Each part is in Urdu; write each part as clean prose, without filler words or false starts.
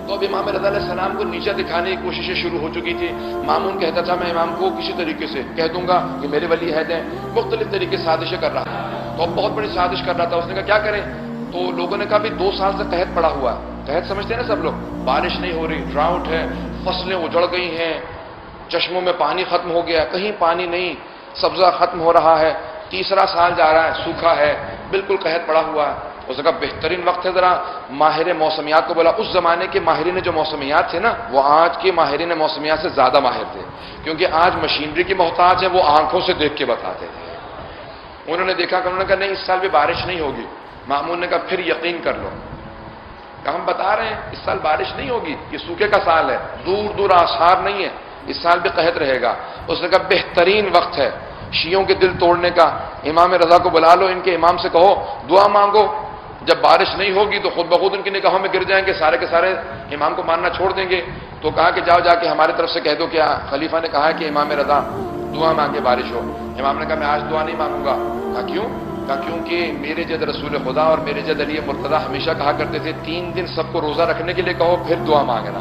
تو اب امام رضا علیہ السلام کو نیچا دکھانے کی کوششیں شروع ہو چکی تھی. مامون کہتا تھا میں امام کو کسی طریقے سے کہہ دوں گا کہ میرے ولی عہد ہیں. مختلف طریقے سے سازشیں کر رہا تھا. تو اب بہت بڑی سازش کر رہا تھا. اس نے کہا کیا کریں؟ تو لوگوں نے کہا بھی 2 سال سے قحط پڑا ہوا ہے. قحط سمجھتے ہیں نا سب لوگ, بارش نہیں ہو رہی, ڈراؤٹ ہے, فصلیں اجڑ گئی ہیں, چشموں میں پانی ختم ہو گیا, کہیں پانی نہیں, سبزہ ختم ہو رہا ہے, 3 سال جا رہا ہے, سوکھا ہے, بالکل قحط پڑا ہوا ہے. اس کا بہترین وقت ہے ذرا ماہر موسمیات کو بولا. اس زمانے کے ماہرین جو موسمیات تھے نا, وہ آج کے ماہرین موسمیات سے زیادہ ماہر تھے, کیونکہ آج مشینری کی محتاج ہے, وہ آنکھوں سے دیکھ کے بتاتے تھے. انہوں نے دیکھا کہ انہوں نے کہا نہیں اس سال بھی بارش نہیں ہوگی. مامون نے کہا پھر یقین کر لو. کہ ہم بتا رہے ہیں اس سال بارش نہیں ہوگی, یہ سوکھے کا سال ہے, دور دور آثار نہیں ہے, اس سال بھی قحط رہے گا. اس نے کہا بہترین وقت ہے شیعوں کے دل توڑنے کا, امام رضا کو بلا لو, ان کے امام سے کہو دعا مانگو. جب بارش نہیں ہوگی تو خود بخود ان کی نگاہوں میں گر جائیں گے, سارے کے سارے امام کو ماننا چھوڑ دیں گے. تو کہا کہ جاؤ جا کے ہماری طرف سے کہہ دو. کیا خلیفہ نے کہا کہ امام رضا دعا مانگے بارش ہو. امام نے کہا میں آج دعا نہیں مانگوں گا. کہا کیوں؟ کہا کیونکہ میرے جد رسول خدا اور میرے جد علی مرتضیٰ ہمیشہ کہا کرتے تھے 3 دن سب کو روزہ رکھنے کے لیے کہو پھر دعا مانگنا.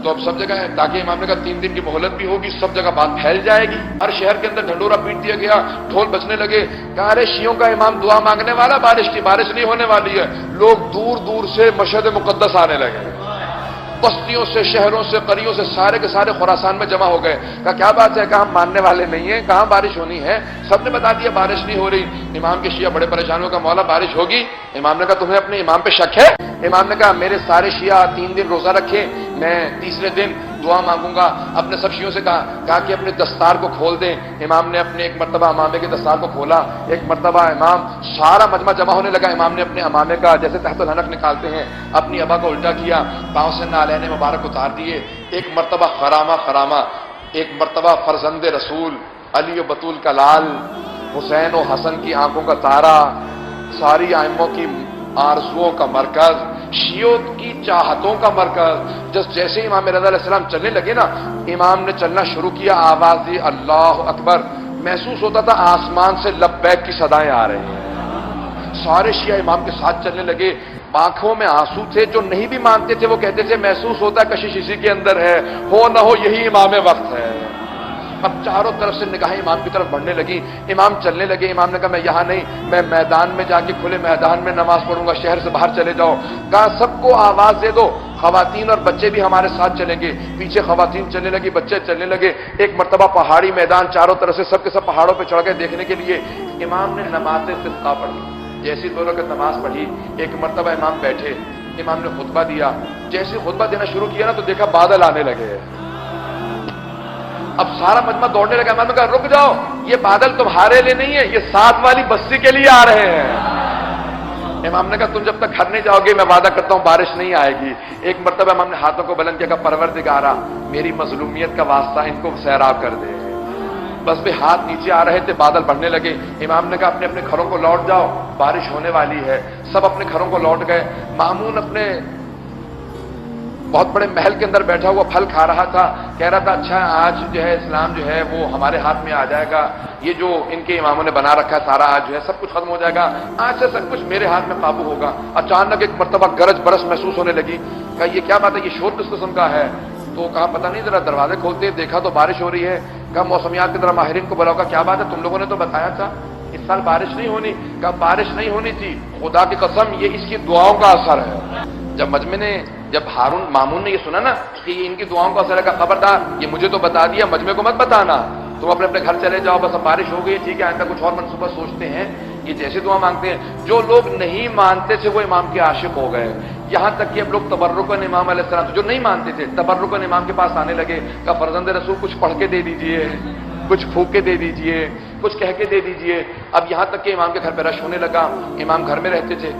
تو اب سب جگہ ہے, تاکہ امام نے کہا 3 دن کی مہلت بھی ہوگی, سب جگہ بات پھیل جائے گی. ہر شہر کے اندر ڈھنڈورا پیٹ دیا گیا, ڈھول بجنے لگے. کہا ارے شیعوں کا امام دعا مانگنے والا, بارش کی بارش نہیں ہونے والی ہے. لوگ دور دور سے مشہد مقدس آنے لگے, بستیوں سے, شہروں سے, قریوں سے, سارے کے سارے خراسان میں جمع ہو گئے. کہا کیا بات ہے؟ کہا ہم ماننے والے نہیں ہیں, کہاں بارش ہونی ہے, سب نے بتا دیا بارش نہیں ہو رہی. امام کے شیعہ بڑے پریشان ہو. کہا مولا بارش ہوگی؟ امام نے کہا تمہیں اپنے امام پہ شک ہے؟ امام نے کہا میرے سارے شیعہ 3 دن روزہ رکھے, میں تیسرے دن دعا مانگوں گا. اپنے سب شیعوں سے کہا کہ اپنے دستار کو کھول دیں. امام نے اپنے ایک مرتبہ امامے کے دستار کو کھولا. ایک مرتبہ امام, سارا مجمع جمع ہونے لگا. امام نے اپنے امامے کا جیسے تحت الحنک نکالتے ہیں, اپنی ابا کو الٹا کیا, پاؤں سے نالین مبارک اتار دیے. ایک مرتبہ خرامہ, ایک مرتبہ فرزند رسول علی و بطول کا لال, حسین و حسن کی آنکھوں کا تارا, ساری ائموں کی آرزوؤں کا مرکز, شیعوں کی چاہتوں کا مرکز. جیسے امام رضا علیہ السلام چلنے لگے نا, امام نے چلنا شروع کیا, آواز دی اللہ اکبر, محسوس ہوتا تھا آسمان سے لبیک کی صدائیں آ رہی ہیں. سارے شیعہ امام کے ساتھ چلنے لگے. آنکھوں میں آنسو تھے, جو نہیں بھی مانتے تھے وہ کہتے تھے محسوس ہوتا ہے کشش اسی کے اندر ہے, ہو نہ ہو یہی امام وقت ہے. اب چاروں طرف سے نگاہیں امام کی طرف بڑھنے لگی. امام چلنے لگے. امام نے کہا میں یہاں نہیں, میں میدان میں جا کے کھلے میدان میں نماز پڑھوں گا, شہر سے باہر چلے جاؤ. کہا سب کو آواز دے دو, خواتین اور بچے بھی ہمارے ساتھ چلیں گے. پیچھے خواتین چلنے لگی, بچے چلنے لگے. ایک مرتبہ پہاڑی میدان, چاروں طرف سے سب کے سب پہاڑوں پہ چڑھ گئے دیکھنے کے لیے. امام نے نماز استسقا پڑھی. جیسی 2 رکعت نماز پڑھی, ایک مرتبہ امام بیٹھے, امام نے خطبہ دیا. جیسے خطبہ دینا شروع کیا نا تو دیکھا بادل آنے لگے. اب سارا مجمع دوڑنے لگا. امام نے کہا رک جاؤ, یہ بادل تمہارے لیے نہیں ہے, یہ ساتھ والی بستی کے لیے آ رہے ہیں. امام نے کہا تم جب تک گھر نہیں جاؤ گے میں وعدہ کرتا ہوں بارش نہیں آئے گی. ایک مرتبہ امام نے ہاتھوں کو بلند کیا, کہا پروردگارا میری مظلومیت کا واسطہ ان کو سیراب کر دے. بس بھی ہاتھ نیچے آ رہے تھے, بادل بڑھنے لگے. امام نے کہا اپنے اپنے گھروں کو لوٹ جاؤ, بارش ہونے والی ہے. سب اپنے گھروں کو لوٹ گئے. مامون اپنے بہت بڑے محل کے اندر بیٹھا ہوا پھل کھا رہا تھا. کہہ رہا تھا اچھا آج جو ہے اسلام جو ہے وہ ہمارے ہاتھ میں آ جائے گا, یہ جو ان کے اماموں نے بنا رکھا ہے سارا آج جو ہے سب کچھ ختم ہو جائے گا, آج سے سب کچھ میرے ہاتھ میں قابو ہوگا. اچانک ایک مرتبہ گرج برس محسوس ہونے لگی. کہا یہ کیا بات ہے, یہ شور کس قسم کا ہے؟ تو کہا پتہ نہیں, ذرا دروازے کھولتے دیکھا تو بارش ہو رہی ہے. کہا موسمیات کی طرح ماہرین کو بلاؤ. کا کیا بات ہے, تم لوگوں نے تو بتایا تھا اس سال بارش نہیں ہونی. کہا بارش نہیں ہونی تھی, خدا کی قسم یہ اس کی دعاؤں کا اثر ہے. جب مجمع نے, جب ہارون مامون نے یہ سنا نا کہ یہ ان کی دعاؤں کا اثر ہے, کا خبردار یہ مجھے تو بتا دیا, مجمع کو مت بتانا, تم اپنے اپنے گھر چلے جاؤ, بس اب بارش ہو گئی ٹھیک ہے, آئندہ کچھ اور منصوبہ سوچتے ہیں. یہ جیسے دعا مانگتے ہیں, جو لوگ نہیں مانتے تھے وہ امام کے عاشق ہو گئے. یہاں تک کہ اب لوگ تبرکاً امام علیہ السلام, جو نہیں مانتے تھے تبرکاً امام کے پاس آنے لگے. کہ فرزند رسول کچھ پڑھ کے دے دیجئے, کچھ پھونک کے دے دیجئے, کچھ کہہ کے دے دیجئے. اب یہاں تک کہ امام کے گھر پہ رش ہونے لگا. امام گھر میں رہتے تھے.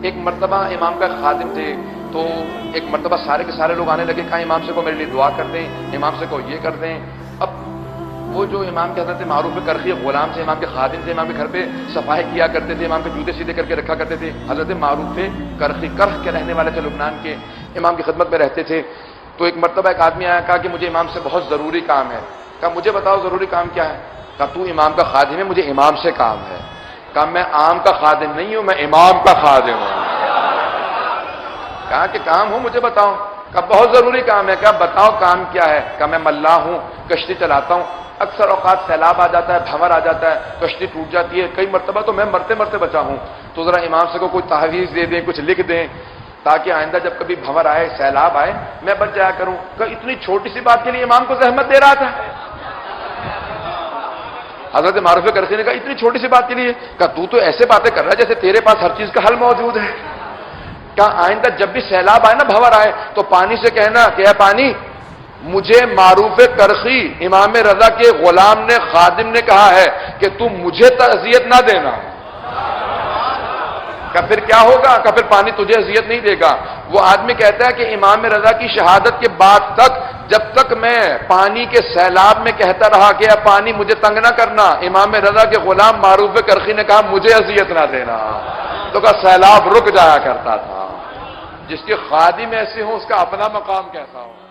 ایک مرتبہ امام کا خادم تھے, تو ایک مرتبہ سارے کے سارے لوگ آنے لگے. کہا امام سے کو میرے لیے دعا کر دیں, امام سے کو یہ کر دیں. اب وہ جو امام کے حضرت معروف کرخی غلام تھے, امام کے خادم تھے, امام کے گھر پہ صفائی کیا کرتے تھے, امام کے جوتے سیدھے کر کے رکھا کرتے تھے. حضرت معروف تھے کرخی, کرخ کے رہنے والے تھے, لبنان کے, امام کی خدمت میں رہتے تھے. تو ایک مرتبہ ایک آدمی آیا, کہا کہ مجھے امام سے بہت ضروری کام ہے. کہا مجھے بتاؤ ضروری کام کیا ہے؟ کہا تو امام کا خادم ہے, مجھے امام سے کام ہے. کہا میں عام کا خادم نہیں ہوں, میں امام کا خادم ہوں. کہا کہ کام ہو مجھے بتاؤ. کہا بہت ضروری کام ہے. کہا بتاؤ کام کیا ہے. کہا میں ملاح ہوں, کشتی چلاتا ہوں. اکثر اوقات سیلاب آ جاتا ہے, بھنور آ جاتا ہے, کشتی ٹوٹ جاتی ہے. کئی مرتبہ تو میں مرتے مرتے بچا ہوں. تو ذرا امام سے کو کوئی تحویز دے دیں, کچھ لکھ دیں تاکہ آئندہ جب کبھی بھنور آئے, سیلاب آئے, میں بچ جایا کروں. کہ اتنی چھوٹی سی بات کے لیے امام کو زحمت دے رہا تھا. حضرت معروف کرسی نے کہا اتنی چھوٹی سی بات کے لیے. کہا تو ایسے باتیں کر رہا ہے جیسے تیرے پاس ہر چیز کا حل موجود ہے. کہا آئندہ جب بھی سیلاب آئے نا, بھنور آئے, تو پانی سے کہنا کہ اے پانی, مجھے معروف کرخی امام رضا کے غلام نے, خادم نے کہا ہے کہ تم مجھے اذیت نہ دینا. کہ پھر کیا ہوگا؟ کہ پھر پانی تجھے اذیت نہیں دے گا. وہ آدمی کہتا ہے کہ امام رضا کی شہادت کے بعد تک, جب تک میں پانی کے سیلاب میں کہتا رہا کہ اے پانی مجھے تنگ نہ کرنا, امام رضا کے غلام معروف کرخی نے کہا مجھے اذیت نہ دینا. تو کہا سیلاب رک جایا کرتا تھا. جس کے خادم ایسے ہوں اس کا اپنا مقام کیسا ہو.